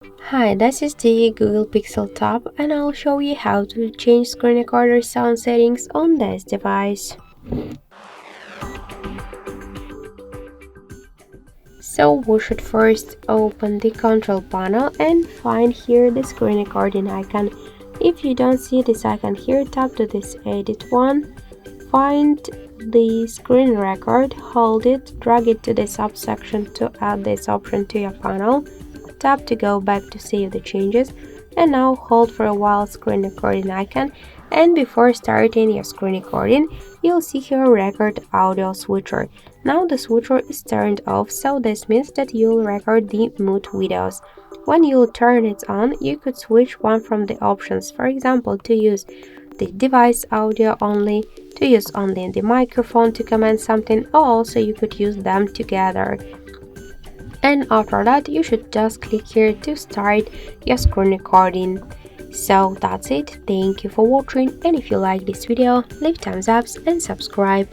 Hi, this is the Google Pixel Tab and I'll show you how to change screen recorder sound settings on this device. So we should first open the control panel and find here the screen recording icon. If you don't see this icon here, tap to this edit one, find the screen record, hold it, drag it to the subsection to add this option to your panel. Tap to go back to save the changes, and now hold for a while screen recording icon, and before starting your screen recording you'll see here record audio switcher. Now the switcher is turned off, so this means that you'll record the mute videos. When you'll turn it on, you could switch one from the options, for example to use the device audio only, to use only the microphone to comment something, or also you could use them together. And after that you should just click here to start your screen recording. So that's it. Thank you for watching, and if you like this video, leave thumbs up and subscribe.